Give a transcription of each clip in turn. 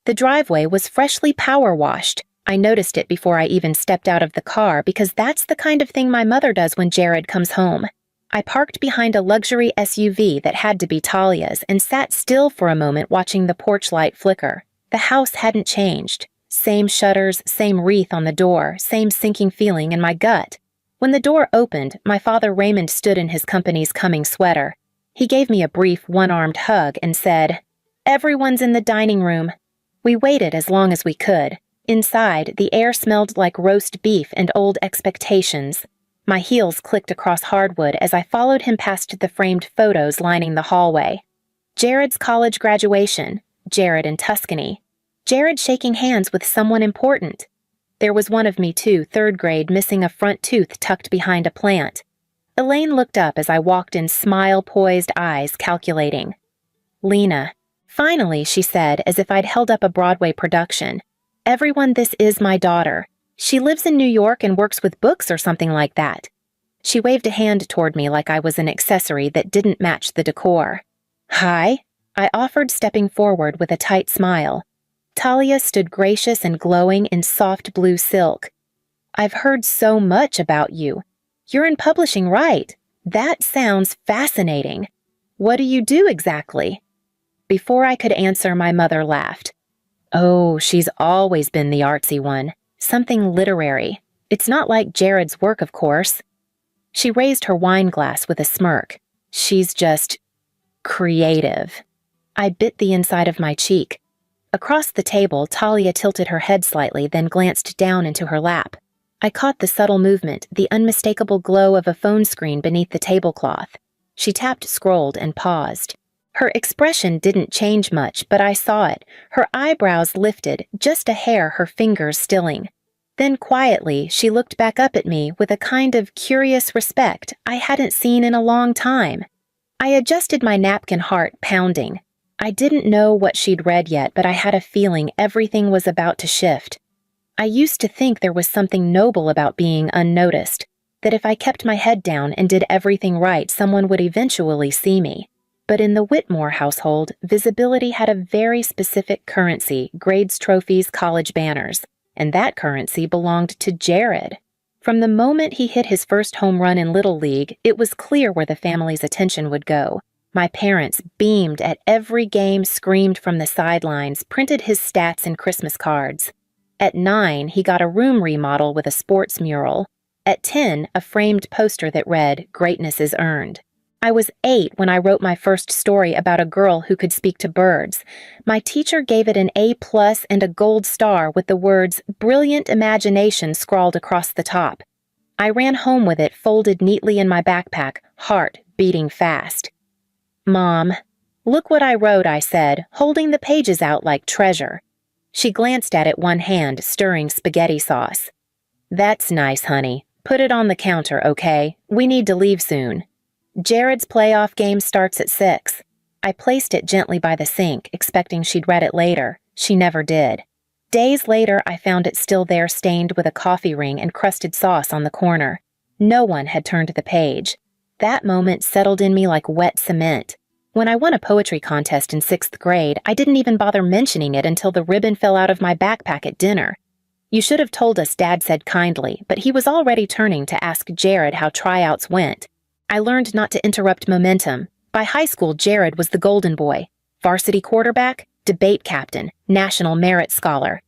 The driveway was freshly power washed. I noticed it before I even stepped out of the car because that's the kind of thing my mother does when Jared comes home. I parked behind a luxury SUV that had to be Talia's and sat still for a moment watching the porch light flicker. The house hadn't changed. Same shutters, same wreath on the door, same sinking feeling in my gut. When the door opened, my father Raymond stood in his company's coming sweater. He gave me a brief one-armed hug and said, "Everyone's in the dining room." We waited as long as we could. Inside, the air smelled like roast beef and old expectations. My heels clicked across hardwood as I followed him past the framed photos lining the hallway. Jared's college graduation, Jared in Tuscany. Jared shaking hands with someone important. There was one of me too, third grade, missing a front tooth tucked behind a plant. Elaine looked up as I walked in smile-poised eyes, calculating. "Lena." Finally, she said, as if I'd held up a Broadway production. "Everyone, this is my daughter. She lives in New York and works with books or something like that." She waved a hand toward me like I was an accessory that didn't match the decor. "Hi," I offered, stepping forward with a tight smile. Talia stood gracious and glowing in soft blue silk. "I've heard so much about you. You're in publishing, right? That sounds fascinating. What do you do exactly?" Before I could answer, my mother laughed. "Oh, she's always been the artsy one. Something literary. It's not like Jared's work, of course." She raised her wine glass with a smirk. "She's just creative." I bit the inside of my cheek. Across the table, Talia tilted her head slightly, then glanced down into her lap. I caught the subtle movement, the unmistakable glow of a phone screen beneath the tablecloth. She tapped, scrolled, and paused. Her expression didn't change much, but I saw it. Her eyebrows lifted, just a hair, her fingers stilling. Then quietly, she looked back up at me with a kind of curious respect I hadn't seen in a long time. I adjusted my napkin, heart pounding. I didn't know what she'd read yet, but I had a feeling everything was about to shift. I used to think there was something noble about being unnoticed, that if I kept my head down and did everything right, someone would eventually see me. But in the Whitmore household, visibility had a very specific currency, grades, trophies, college banners, and that currency belonged to Jared. From the moment he hit his first home run in Little League, it was clear where the family's attention would go. My parents beamed at every game, screamed from the sidelines, printed his stats in Christmas cards. At 9, he got a room remodel with a sports mural. At 10, a framed poster that read, "Greatness is earned." I was 8 when I wrote my first story about a girl who could speak to birds. My teacher gave it an A+ and a gold star with the words "Brilliant Imagination" scrawled across the top. I ran home with it folded neatly in my backpack, heart beating fast. "Mom, look what I wrote," I said, holding the pages out like treasure. She glanced at it, one hand stirring spaghetti sauce. "That's nice, honey. Put it on the counter, okay? We need to leave soon." Jared's playoff game starts at 6. I placed it gently by the sink, expecting she'd read it later. She never did. Days later, I found it still there, stained with a coffee ring and crusted sauce on the corner. No one had turned the page. That moment settled in me like wet cement. When I won a poetry contest in 6th grade, I didn't even bother mentioning it until the ribbon fell out of my backpack at dinner. "You should have told us," Dad said kindly, but he was already turning to ask Jared how tryouts went. I learned not to interrupt momentum. By high school, Jared was the golden boy. Varsity quarterback, debate captain, national merit scholar.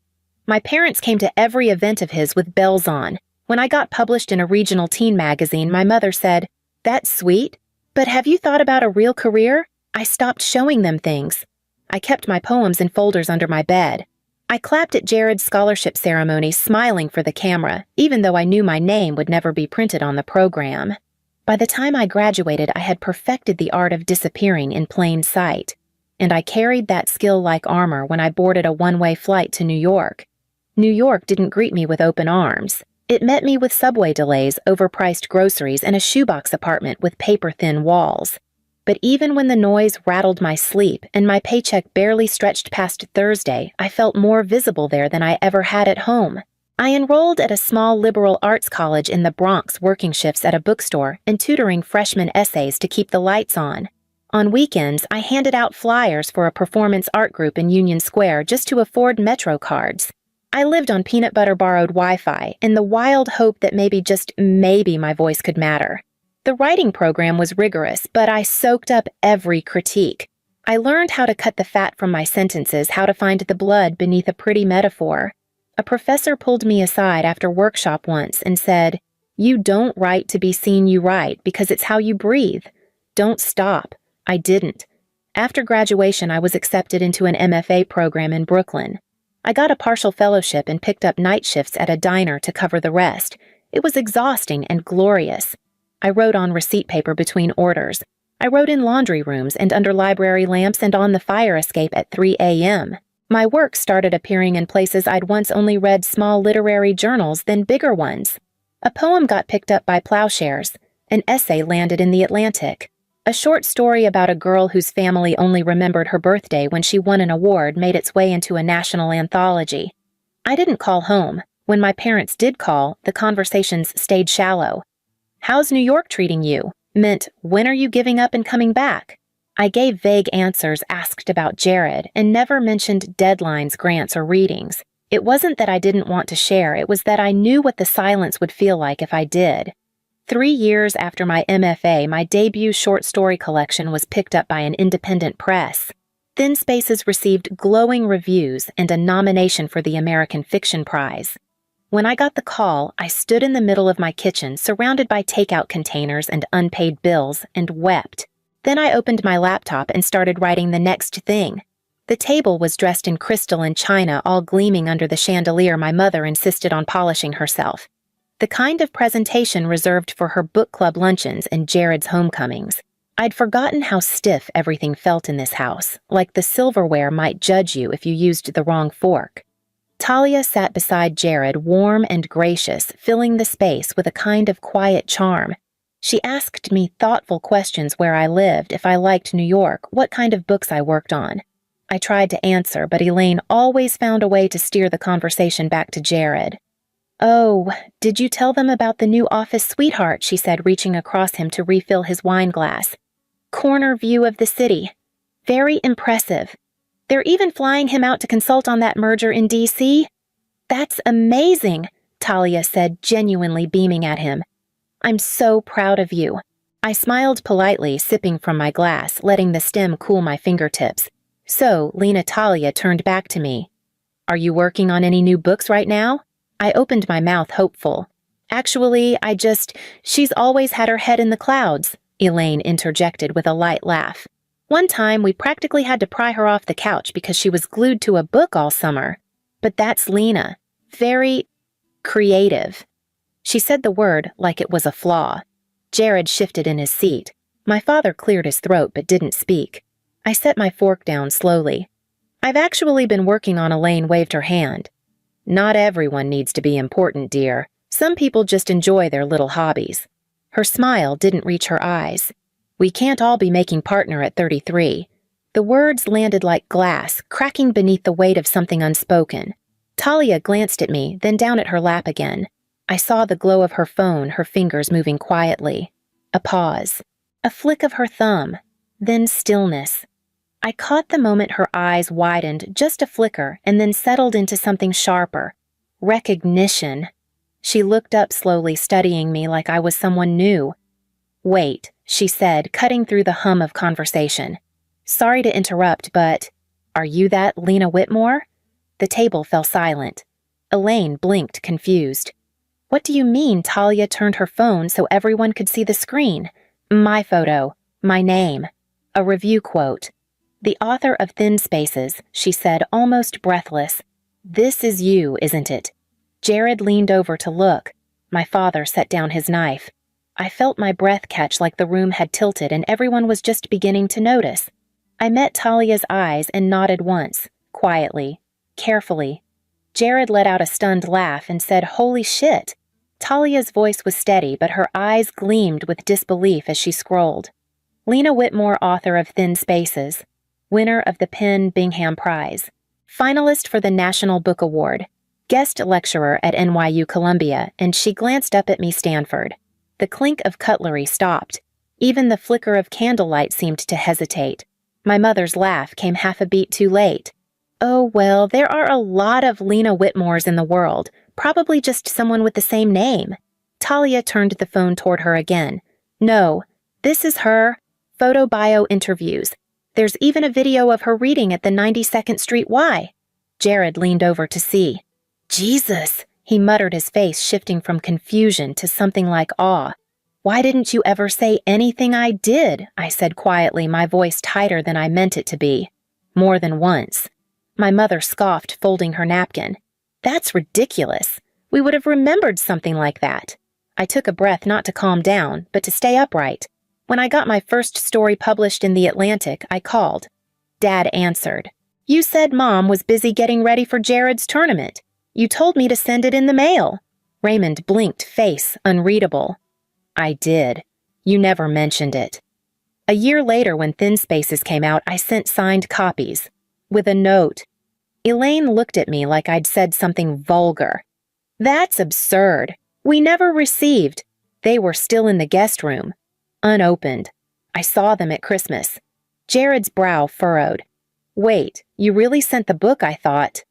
My parents came to every event of his with bells on. When I got published in a regional teen magazine, my mother said, "That's sweet, but have you thought about a real career?" I stopped showing them things. I kept my poems in folders under my bed. I clapped at Jared's scholarship ceremony, smiling for the camera, even though I knew my name would never be printed on the program. By the time I graduated, I had perfected the art of disappearing in plain sight, and I carried that skill like armor when I boarded a one-way flight to New York. New York didn't greet me with open arms. It met me with subway delays, overpriced groceries, and a shoebox apartment with paper-thin walls. But even when the noise rattled my sleep and my paycheck barely stretched past Thursday, I felt more visible there than I ever had at home. I enrolled at a small liberal arts college in the Bronx, working shifts at a bookstore and tutoring freshman essays to keep the lights on. On weekends, I handed out flyers for a performance art group in Union Square just to afford Metro cards. I lived on peanut butter borrowed Wi-Fi in the wild hope that maybe, just maybe, my voice could matter. The writing program was rigorous, but I soaked up every critique. I learned how to cut the fat from my sentences, how to find the blood beneath a pretty metaphor. A professor pulled me aside after workshop once and said, "You don't write to be seen, you write because it's how you breathe. Don't stop." I didn't. After graduation, I was accepted into an MFA program in Brooklyn. I got a partial fellowship and picked up night shifts at a diner to cover the rest. It was exhausting and glorious. I wrote on receipt paper between orders. I wrote in laundry rooms and under library lamps and on the fire escape at 3 a.m. My work started appearing in places I'd once only read small literary journals, then bigger ones. A poem got picked up by Plowshares. An essay landed in The Atlantic. A short story about a girl whose family only remembered her birthday when she won an award made its way into a national anthology. I didn't call home. When my parents did call, the conversations stayed shallow. "How's New York treating you?" meant, "When are you giving up and coming back?" I gave vague answers asked about Jared and never mentioned deadlines, grants, or readings. It wasn't that I didn't want to share, it was that I knew what the silence would feel like if I did. 3 years after my MFA, my debut short story collection was picked up by an independent press. Thin Spaces received glowing reviews and a nomination for the American Fiction Prize. When I got the call, I stood in the middle of my kitchen, surrounded by takeout containers and unpaid bills, and wept. Then I opened my laptop and started writing the next thing. The table was dressed in crystal and china, all gleaming under the chandelier my mother insisted on polishing herself. The kind of presentation reserved for her book club luncheons and Jared's homecomings. I'd forgotten how stiff everything felt in this house, like the silverware might judge you if you used the wrong fork. Talia sat beside Jared, warm and gracious, filling the space with a kind of quiet charm. She asked me thoughtful questions: where I lived, if I liked New York, what kind of books I worked on. I tried to answer, but Elaine always found a way to steer the conversation back to Jared. "Oh, did you tell them about the new office sweetheart?" she said, reaching across him to refill his wine glass. "Corner view of the city. Very impressive. They're even flying him out to consult on that merger in D.C.? That's amazing," Talia said, genuinely beaming at him. "I'm so proud of you." I smiled politely, sipping from my glass, letting the stem cool my fingertips. So, Lena Talia turned back to me. "Are you working on any new books right now?" I opened my mouth hopeful. "Actually, she's always had her head in the clouds," Elaine interjected with a light laugh. "One time, we practically had to pry her off the couch because she was glued to a book all summer. But that's Lena. Very creative." She said the word like it was a flaw. Jared shifted in his seat. My father cleared his throat but didn't speak. I set my fork down slowly. "I've actually been working on." Elaine waved her hand. "Not everyone needs to be important, dear. Some people just enjoy their little hobbies." Her smile didn't reach her eyes. "We can't all be making partner at 33. The words landed like glass, cracking beneath the weight of something unspoken. Talia glanced at me, then down at her lap again. I saw the glow of her phone, her fingers moving quietly. A pause. A flick of her thumb. Then stillness. I caught the moment her eyes widened, just a flicker, and then settled into something sharper. Recognition. She looked up slowly, studying me like I was someone new. "Wait," she said, cutting through the hum of conversation. "Sorry to interrupt, but are you that Lena Whitmore?" The table fell silent. Elaine blinked, confused. "What do you mean?" Talia turned her phone so everyone could see the screen. "My photo. My name. A review quote. The author of Thin Spaces," she said, almost breathless. "This is you, isn't it?" Jared leaned over to look. My father set down his knife. I felt my breath catch like the room had tilted and everyone was just beginning to notice. I met Talia's eyes and nodded once, quietly, carefully. Jared let out a stunned laugh and said, "Holy shit." Talia's voice was steady, but her eyes gleamed with disbelief as she scrolled. Lena Whitmore, author of Thin Spaces. Winner of the PEN Bingham Prize. Finalist for the National Book Award. Guest lecturer at NYU Columbia, and she glanced up at me, Stanford. The clink of cutlery stopped. Even the flicker of candlelight seemed to hesitate. My mother's laugh came half a beat too late. Oh, well, there are a lot of Lena Whitmores in the world, probably just someone with the same name. Talia turned the phone toward her again. No, this is her. Photo bio interviews. There's even a video of her reading at the 92nd Street Y. Jared leaned over to see. Jesus, he muttered, his face shifting from confusion to something like awe. Why didn't you ever say anything I did? I said quietly, my voice tighter than I meant it to be. More than once. My mother scoffed, folding her napkin. That's ridiculous. We would have remembered something like that. I took a breath, not to calm down, but to stay upright. When I got my first story published in The Atlantic, I called. Dad answered. You said Mom was busy getting ready for Jared's tournament. You told me to send it in the mail. Raymond blinked, face unreadable. I did. You never mentioned it. A year later, when Thin Spaces came out, I sent signed copies. With a note. Elaine looked at me like I'd said something vulgar. That's absurd. We never received. They were still in the guest room. Unopened. I saw them at Christmas. Jared's brow furrowed. Wait, you really sent the book, I thought.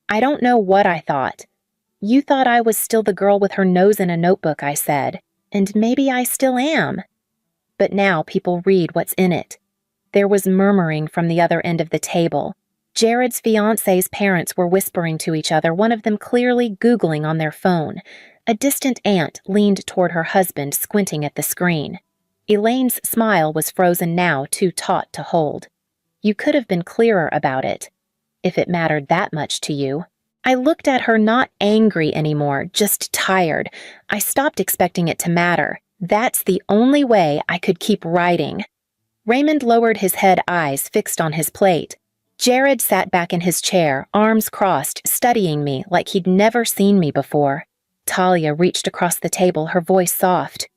I don't know what I thought. You thought I was still the girl with her nose in a notebook, I said. And maybe I still am. But now people read what's in it. There was murmuring from the other end of the table. Jared's fiancée's parents were whispering to each other, one of them clearly Googling on their phone. A distant aunt leaned toward her husband, squinting at the screen. Elaine's smile was frozen now, too taut to hold. You could have been clearer about it, if it mattered that much to you. I looked at her, not angry anymore, just tired. I stopped expecting it to matter. That's the only way I could keep writing. Raymond lowered his head, eyes fixed on his plate. Jared sat back in his chair, arms crossed, studying me like he'd never seen me before. Talia reached across the table, her voice soft.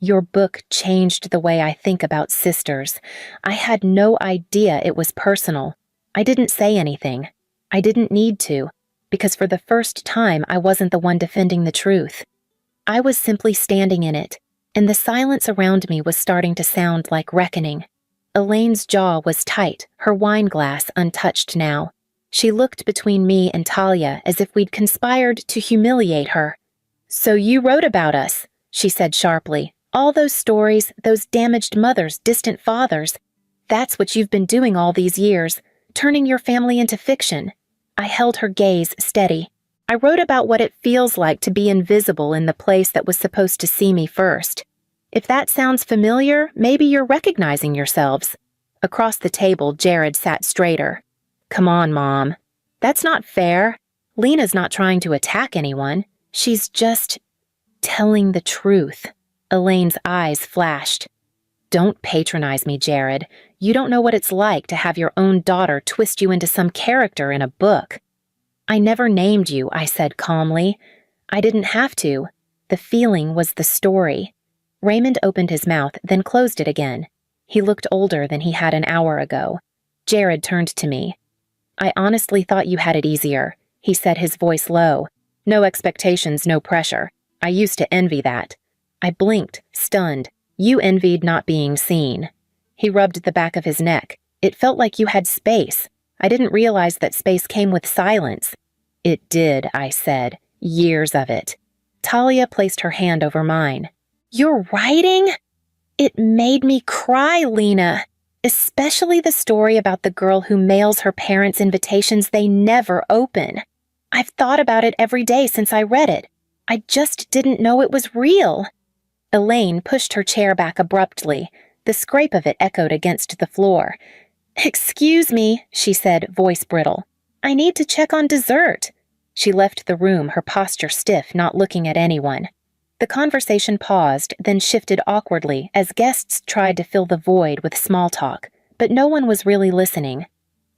Your book changed the way I think about sisters. I had no idea it was personal. I didn't say anything. I didn't need to, because for the first time I wasn't the one defending the truth. I was simply standing in it, and the silence around me was starting to sound like reckoning. Elaine's jaw was tight, her wine glass untouched now. She looked between me and Talia as if we'd conspired to humiliate her. So you wrote about us, she said sharply. All those stories, those damaged mothers, distant fathers. That's what you've been doing all these years, turning your family into fiction. I held her gaze steady. I wrote about what it feels like to be invisible in the place that was supposed to see me first. If that sounds familiar, maybe you're recognizing yourselves. Across the table, Jared sat straighter. Come on, Mom. That's not fair. Lena's not trying to attack anyone. She's just telling the truth. Elaine's eyes flashed. Don't patronize me, Jared. You don't know what it's like to have your own daughter twist you into some character in a book. I never named you, I said calmly. I didn't have to. The feeling was the story. Raymond opened his mouth, then closed it again. He looked older than he had an hour ago. Jared turned to me. I honestly thought you had it easier, he said, his voice low. No expectations, no pressure. I used to envy that. I blinked, stunned. You envied not being seen. He rubbed the back of his neck. It felt like you had space. I didn't realize that space came with silence. It did, I said. Years of it. Talia placed her hand over mine. You're writing? It made me cry, Lena. Especially the story about the girl who mails her parents invitations they never open. I've thought about it every day since I read it. I just didn't know it was real. Elaine pushed her chair back abruptly. The scrape of it echoed against the floor. Excuse me, she said, voice brittle. I need to check on dessert. She left the room, her posture stiff, not looking at anyone. The conversation paused, then shifted awkwardly as guests tried to fill the void with small talk, but no one was really listening.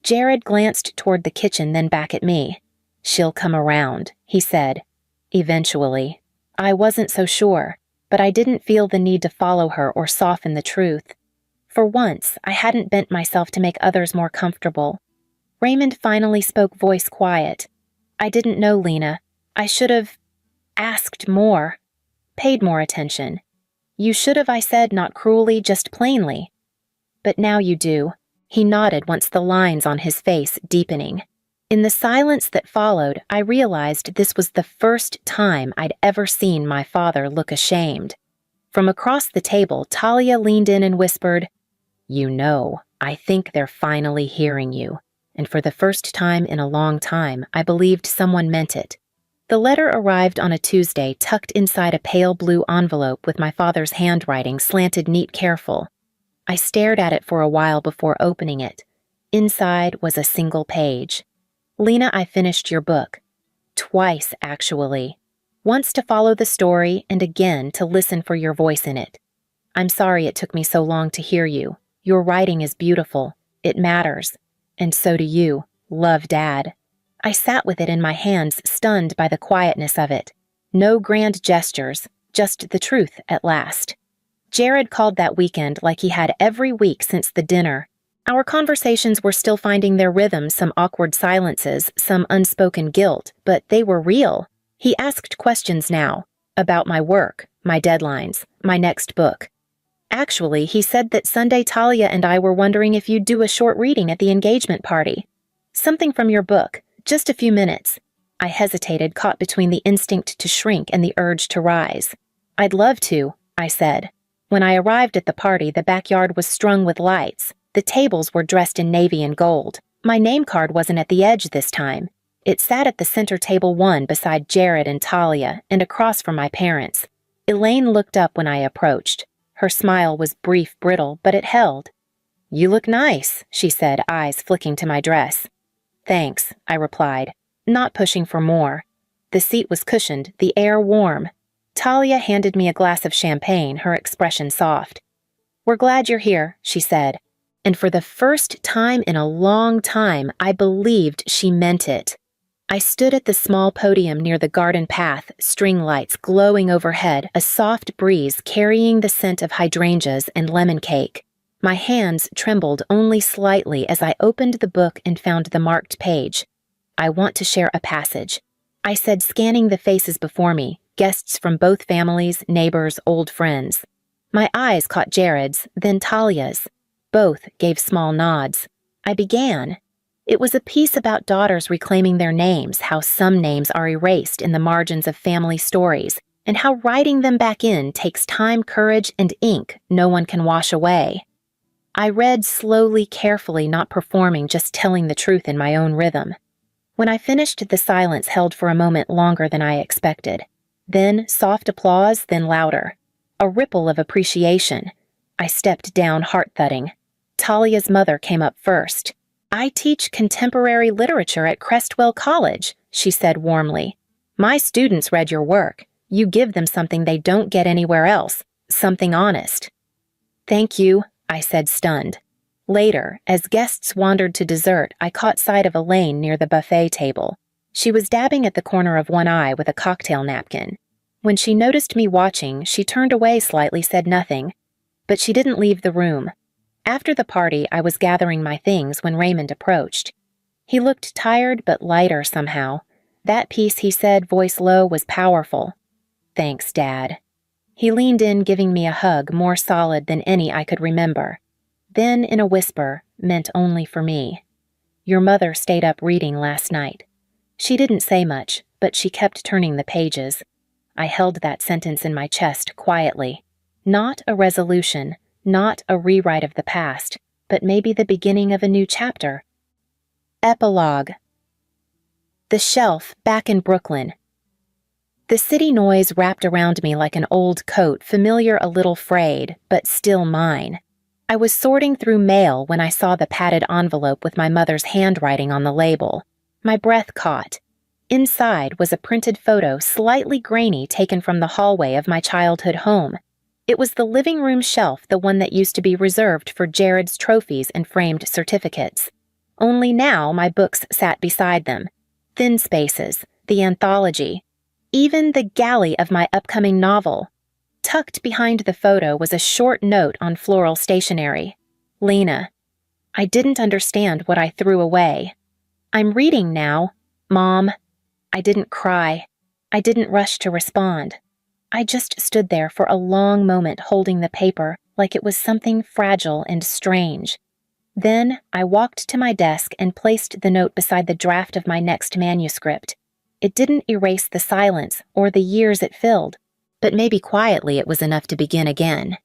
Jared glanced toward the kitchen, then back at me. She'll come around, he said. Eventually. I wasn't so sure, but I didn't feel the need to follow her or soften the truth. For once, I hadn't bent myself to make others more comfortable. Raymond finally spoke, voice quiet. I didn't know, Lena. I should have asked more. Paid more attention. You should have, I said, not cruelly, just plainly. But now you do. He nodded once the lines on his face deepening. In the silence that followed, I realized this was the first time I'd ever seen my father look ashamed. From across the table, Talia leaned in and whispered, "You know, I think they're finally hearing you." And for the first time in a long time, I believed someone meant it. The letter arrived on a Tuesday, tucked inside a pale blue envelope with my father's handwriting slanted neat careful. I stared at it for a while before opening it. Inside was a single page. "Lena, I finished your book. Twice, actually. Once to follow the story, and again to listen for your voice in it. I'm sorry it took me so long to hear you. Your writing is beautiful. It matters. And so do you. Love, Dad." I sat with it in my hands, stunned by the quietness of it. No grand gestures, just the truth at last. Jared called that weekend like he had every week since the dinner. Our conversations were still finding their rhythm, some awkward silences, some unspoken guilt, but they were real. He asked questions now, about my work, my deadlines, my next book. Actually, he said that Sunday Talia and I were wondering if you'd do a short reading at the engagement party. Something from your book, just a few minutes. I hesitated, caught between the instinct to shrink and the urge to rise. "I'd love to," I said. When I arrived at the party, the backyard was strung with lights. The tables were dressed in navy and gold. My name card wasn't at the edge this time. It sat at the center table 1 beside Jared and Talia, and across from my parents. Elaine looked up when I approached. Her smile was brief, brittle, but it held. "You look nice," she said, eyes flicking to my dress. "Thanks," I replied, not pushing for more. The seat was cushioned, the air warm. Talia handed me a glass of champagne, her expression soft. "We're glad you're here," she said. And for the first time in a long time, I believed she meant it. I stood at the small podium near the garden path, string lights glowing overhead, a soft breeze carrying the scent of hydrangeas and lemon cake. My hands trembled only slightly as I opened the book and found the marked page. "I want to share a passage," I said, scanning the faces before me, guests from both families, neighbors, old friends. My eyes caught Jared's, then Talia's. Both gave small nods. I began. It was a piece about daughters reclaiming their names, how some names are erased in the margins of family stories, and how writing them back in takes time, courage, and ink no one can wash away. I read slowly, carefully, not performing, just telling the truth in my own rhythm. When I finished, the silence held for a moment longer than I expected. Then soft applause, then louder. A ripple of appreciation. I stepped down, heart-thudding. Talia's mother came up first. "I teach contemporary literature at Crestwell College," she said warmly. "My students read your work. You give them something they don't get anywhere else, something honest." "Thank you," I said, stunned. Later, as guests wandered to dessert, I caught sight of Elaine near the buffet table. She was dabbing at the corner of one eye with a cocktail napkin. When she noticed me watching, she turned away slightly, said nothing. But she didn't leave the room. After the party, I was gathering my things when Raymond approached. He looked tired but lighter somehow. That piece, he said, voice low, was powerful. "Thanks, Dad." He leaned in, giving me a hug more solid than any I could remember. Then, in a whisper, meant only for me, "Your mother stayed up reading last night." She didn't say much, but she kept turning the pages. I held that sentence in my chest quietly. Not a resolution, not a rewrite of the past, but maybe the beginning of a new chapter. Epilogue. The shelf, back in Brooklyn. The city noise wrapped around me like an old coat, familiar, a little frayed, but still mine. I was sorting through mail when I saw the padded envelope with my mother's handwriting on the label. My breath caught. Inside was a printed photo, slightly grainy, taken from the hallway of my childhood home. It was the living room shelf, the one that used to be reserved for Jared's trophies and framed certificates. Only now my books sat beside them. Thin Spaces, the anthology, even the galley of my upcoming novel. Tucked behind the photo was a short note on floral stationery. "Lena." I didn't understand what I threw away. "I'm reading now, Mom." I didn't cry. I didn't rush to respond. I just stood there for a long moment holding the paper like it was something fragile and strange. Then I walked to my desk and placed the note beside the draft of my next manuscript. It didn't erase the silence or the years it filled, but maybe quietly it was enough to begin again.